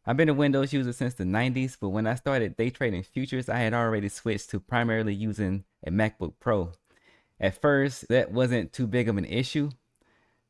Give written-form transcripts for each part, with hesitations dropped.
I've been a Windows user since the 90s, but when I started day trading futures, I had already switched to primarily using a MacBook Pro. At first, that wasn't too big of an issue.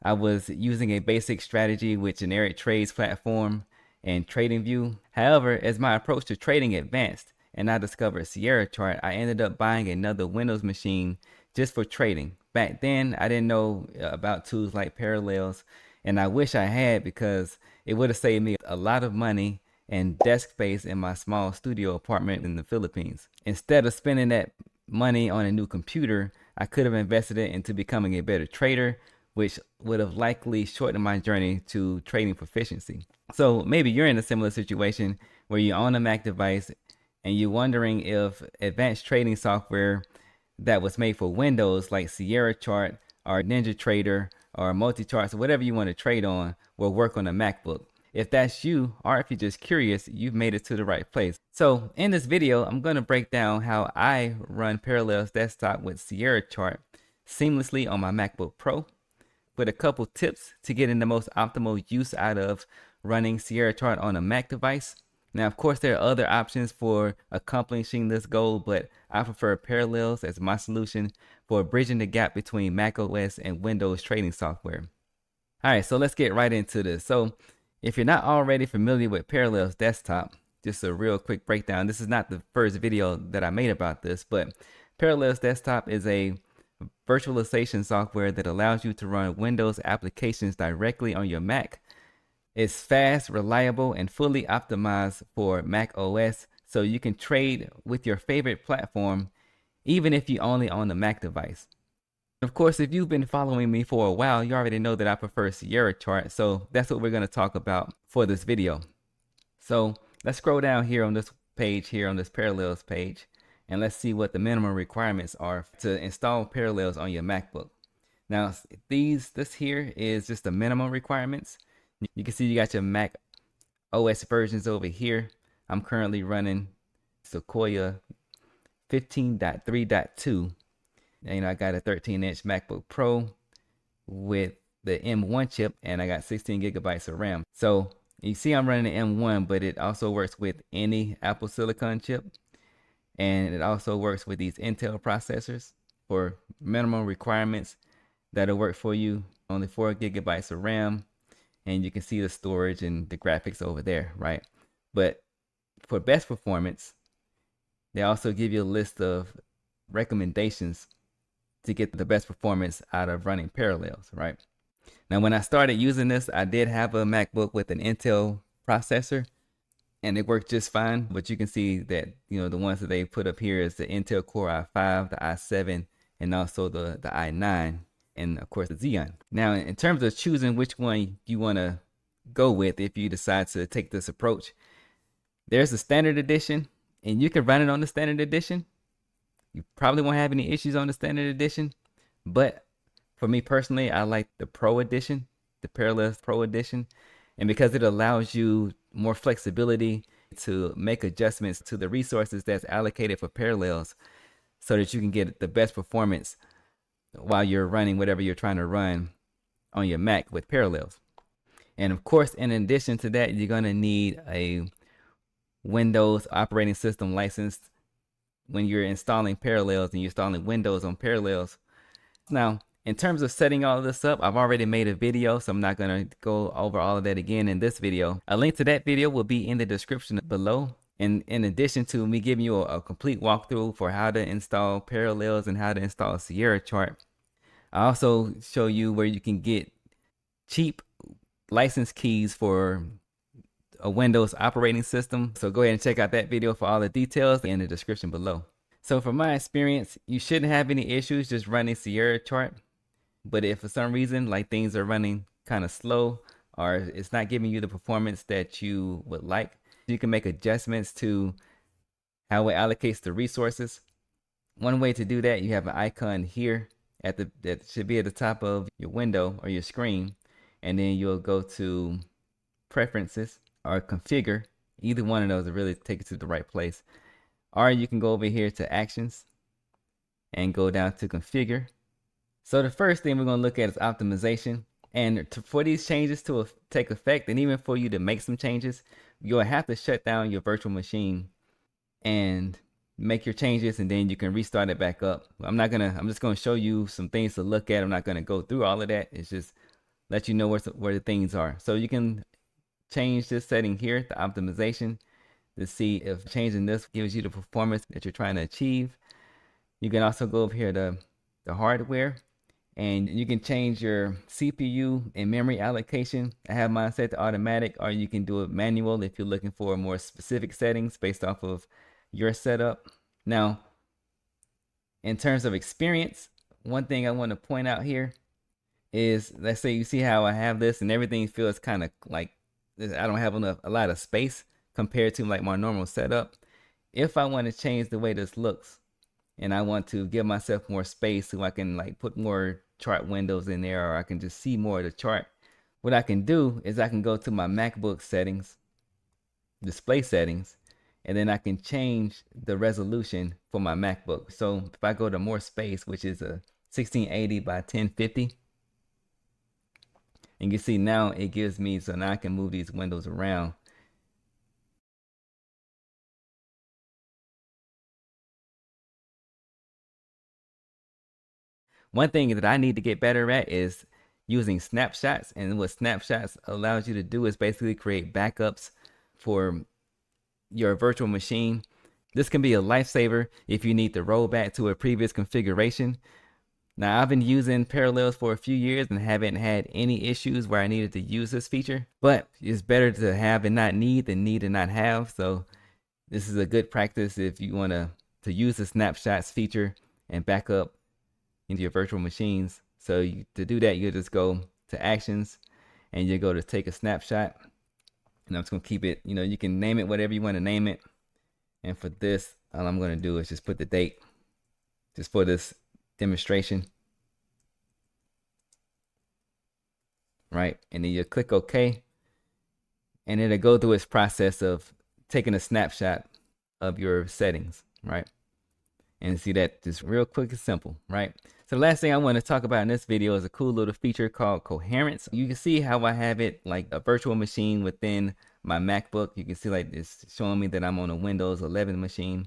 I was using a basic strategy with generic trades platform and TradingView. However, as my approach to trading advanced and I discovered Sierra Chart, I ended up buying another Windows machine just for trading. Back then, I didn't know about tools like Parallels, and I wish I had because it would have saved me a lot of money and desk space in my small studio apartment in the Philippines. Instead of spending that money on a new computer, I could have invested it into becoming a better trader, which would have likely shortened my journey to trading proficiency. So maybe you're in a similar situation where you own a Mac device and you're wondering if advanced trading software that was made for Windows like Sierra Chart or Ninja Trader or multi-charts or whatever you want to trade on will work on a MacBook. If that's you, or if you're just curious, you've made it to the right place. So in this video, I'm going to break down how I run Parallels Desktop with Sierra Chart seamlessly on my MacBook Pro, with a couple tips to getting the most optimal use out of running Sierra Chart on a Mac device. Now, of course, there are other options for accomplishing this goal, but I prefer Parallels as my solution for bridging the gap between Mac OS and Windows trading software. All right, so let's get right into this. So if you're not already familiar with Parallels Desktop, just a real quick breakdown. This is not the first video that I made about this, but Parallels Desktop is a virtualization software that allows you to run Windows applications directly on your Mac. It's fast, reliable, and fully optimized for Mac OS, so you can trade with your favorite platform even if you only own a Mac device. Of course, if you've been following me for a while, you already know that I prefer Sierra Chart, so that's what we're going to talk about for this video. So let's scroll down here on this page, here on this Parallels page, and let's see what the minimum requirements are to install Parallels on your MacBook. Now, this here is just the minimum requirements. You can see you got your Mac OS versions over here. I'm currently running Sequoia 15.3.2. And I got a 13-inch MacBook Pro with the M1 chip, and I got 16 gigabytes of RAM. So you see I'm running the M1, but it also works with any Apple Silicon chip, and it also works with these Intel processors for minimum requirements that'll work for you. Only 4 gigabytes of RAM, and you can see the storage and the graphics over there, right? But for best performance, they also give you a list of recommendations to get the best performance out of running Parallels, right? Now, when I started using this, I did have a MacBook with an Intel processor, and it worked just fine. But you can see that, the ones that they put up here is the Intel Core i5, the i7, and also the i9, and of course the Xeon. Now, in terms of choosing which one you want to go with, if you decide to take this approach, there's the standard edition, and you can run it on the standard edition. You probably won't have any issues on the standard edition, but for me personally, I like the Pro edition, the Parallels Pro edition, and because it allows you more flexibility to make adjustments to the resources that's allocated for Parallels so that you can get the best performance while you're running whatever you're trying to run on your Mac with Parallels. And of course, in addition to that, you're going to need a Windows operating system license when you're installing Parallels and you're installing Windows on Parallels. Now, in terms of setting all of this up, I've already made a video, so I'm not going to go over all of that again in this video. A link to that video will be in the description below. And in addition to me giving you a complete walkthrough for how to install Parallels and how to install Sierra Chart, I also show you where you can get cheap license keys for a Windows operating system. So go ahead and check out that video for all the details in the description below. So from my experience, you shouldn't have any issues just running Sierra Chart. But if for some reason like things are running kind of slow or it's not giving you the performance that you would like, you can make adjustments to how it allocates the resources. One way to do that, you have an icon here that should be at the top of your window or your screen, and then you'll go to Preferences or Configure. Either one of those will really take you to the right place. Or you can go over here to Actions and go down to Configure. So the first thing we're going to look at is optimization. And for these changes to take effect, and even for you to make some changes, you'll have to shut down your virtual machine and make your changes, and then you can restart it back up. I'm just gonna show you some things to look at. I'm not gonna go through all of that. It's just let you know where the things are. So you can change this setting here, the optimization, to see if changing this gives you the performance that you're trying to achieve. You can also go over here to the hardware, and you can change your CPU and memory allocation. I have mine set to automatic, or you can do it manual if you're looking for more specific settings based off of your setup. Now, in terms of experience, one thing I want to point out here is, let's say you see how I have this and everything feels kind of like I don't have a lot of space compared to like my normal setup. If I want to change the way this looks and I want to give myself more space so I can like put more chart windows in there, or I can just see more of the chart, what I can do is I can go to my MacBook settings, display settings, and then I can change the resolution for my MacBook. So if I go to more space, which is a 1680 by 1050, and you see now it gives me, so now I can move these windows around. One thing that I need to get better at is using snapshots. And what snapshots allows you to do is basically create backups for your virtual machine. This can be a lifesaver if you need to roll back to a previous configuration. Now, I've been using Parallels for a few years and haven't had any issues where I needed to use this feature, but it's better to have and not need than need and not have. So this is a good practice if you want to use the snapshots feature and back up into your virtual machines. So to do that, you just go to actions and you go to take a snapshot. And I'm just gonna keep it, you can name it whatever you want to name it. And for this, all I'm gonna do is just put the date, just for this demonstration, right? And then you click OK, and it'll go through its process of taking a snapshot of your settings, right? And see that just real quick and simple, right? So the last thing I want to talk about in this video is a cool little feature called Coherence. You can see how I have it like a virtual machine within my MacBook. You can see like it's showing me that I'm on a Windows 11 machine.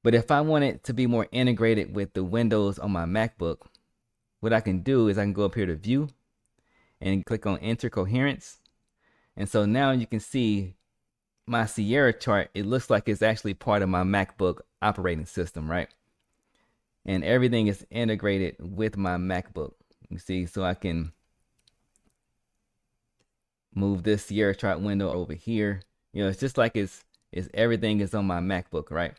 But if I want it to be more integrated with the Windows on my MacBook, what I can do is I can go up here to View and click on Enter Coherence. And so now you can see my Sierra chart. It looks like it's actually part of my MacBook operating system, right? And everything is integrated with my MacBook. You see, so I can move this Sierra chart window over here. It's just like it's everything is on my MacBook, right?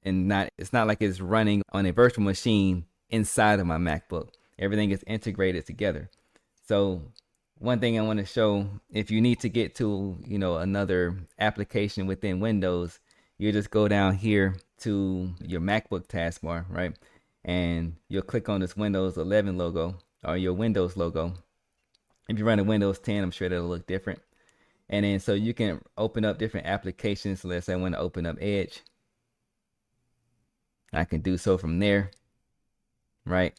And it's not like it's running on a virtual machine inside of my MacBook. Everything is integrated together. So one thing I want to show, if you need to get to, another application within Windows, you just go down here to your MacBook taskbar, right? And you'll click on this Windows 11 logo or your Windows logo. If you're running Windows 10, I'm sure that'll look different. And then so you can open up different applications. So let's say I want to open up Edge. I can do so from there, right?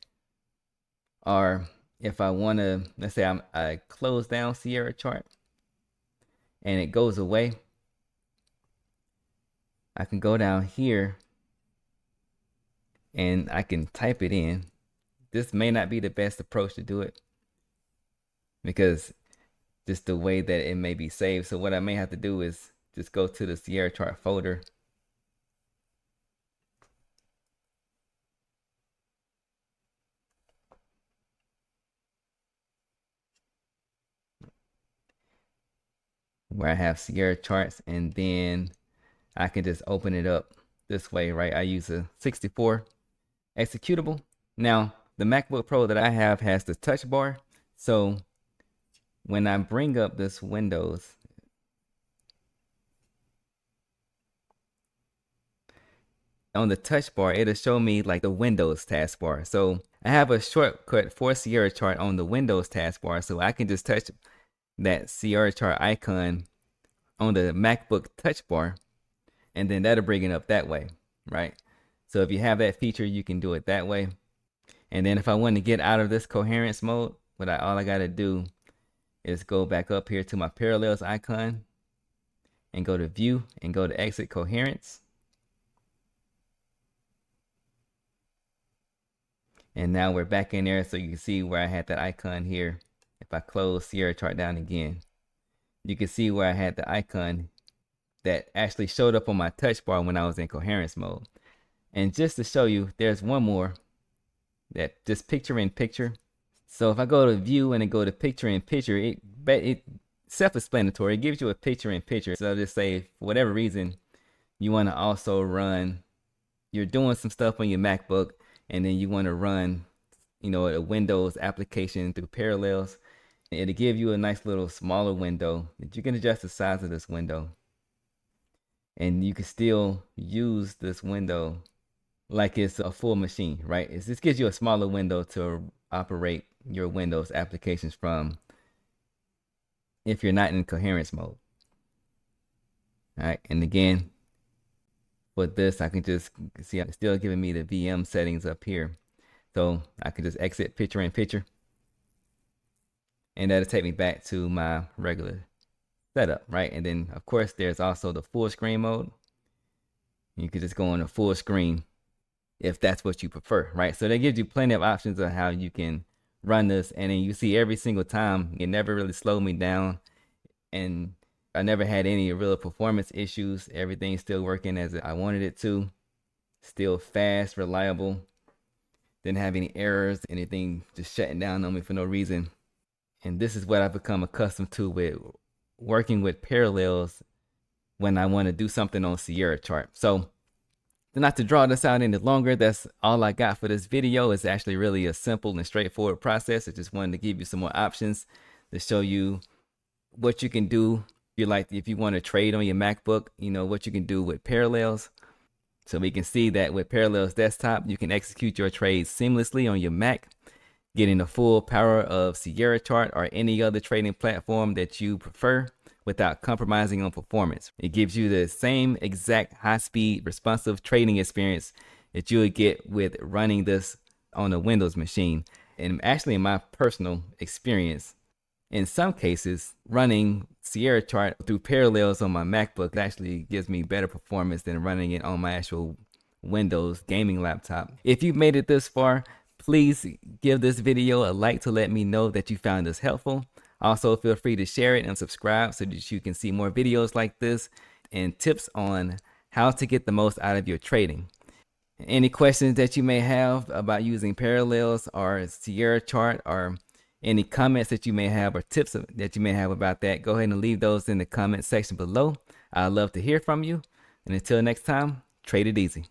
Or if I want to, let's say I close down Sierra chart and it goes away, I can go down here and I can type it in. This may not be the best approach to do it because just the way that it may be saved. So what I may have to do is just go to the Sierra chart folder. Where I have Sierra charts, and then I can just open it up this way, right? I use a 64 executable. Now, the MacBook Pro that I have has the touch bar. So when I bring up this Windows, on the touch bar, it'll show me like the Windows taskbar. So I have a shortcut for Sierra chart on the Windows taskbar. So I can just touch that Sierra chart icon on the MacBook touch bar, and then that'll bring it up that way, right? So if you have that feature, you can do it that way. And then if I want to get out of this coherence mode, all I got to do is go back up here to my Parallels icon and go to View and go to Exit Coherence. And now we're back in there, so you can see where I had that icon here. If I close Sierra Chart down again, you can see where I had the icon that actually showed up on my touch bar when I was in coherence mode. And just to show you, there's one more, that just picture-in-picture. So if I go to View and then go to Picture-in-Picture, it self-explanatory. It gives you a picture-in-picture. So just say, for whatever reason, you want to also run, you're doing some stuff on your MacBook, and then you want to run, a Windows application through Parallels. It'll give you a nice little smaller window that you can adjust the size of this window. And you can still use this window like it's a full machine, right? This gives you a smaller window to operate your Windows applications from if you're not in coherence mode. All right, and again, for this, I can just see it's still giving me the VM settings up here. So I can just exit picture-in-picture, and that'll take me back to my regular setup, right? And then, of course, there's also the full screen mode. You could just go on a full screen if that's what you prefer, right? So that gives you plenty of options on how you can run this. And then you see every single time, it never really slowed me down. And I never had any real performance issues. Everything's still working as I wanted it to. Still fast, reliable. Didn't have any errors, anything just shutting down on me for no reason. And this is what I've become accustomed to with working with Parallels when I want to do something on Sierra Chart. So not to draw this out any longer, that's all I got for this video. It's actually really a simple and straightforward process. I just wanted to give you some more options to show you what you can do. If you want to trade on your MacBook, what you can do with Parallels. So we can see that with Parallels Desktop, you can execute your trades seamlessly on your Mac, getting the full power of Sierra Chart or any other trading platform that you prefer without compromising on performance. It gives you the same exact high-speed, responsive trading experience that you would get with running this on a Windows machine. And actually, in my personal experience, in some cases, running Sierra Chart through Parallels on my MacBook actually gives me better performance than running it on my actual Windows gaming laptop. If you've made it this far, please give this video a like to let me know that you found this helpful. Also, feel free to share it and subscribe so that you can see more videos like this and tips on how to get the most out of your trading. Any questions that you may have about using Parallels or Sierra Chart, or any comments that you may have or tips that you may have about that, go ahead and leave those in the comment section below. I'd love to hear from you. And until next time, trade it easy.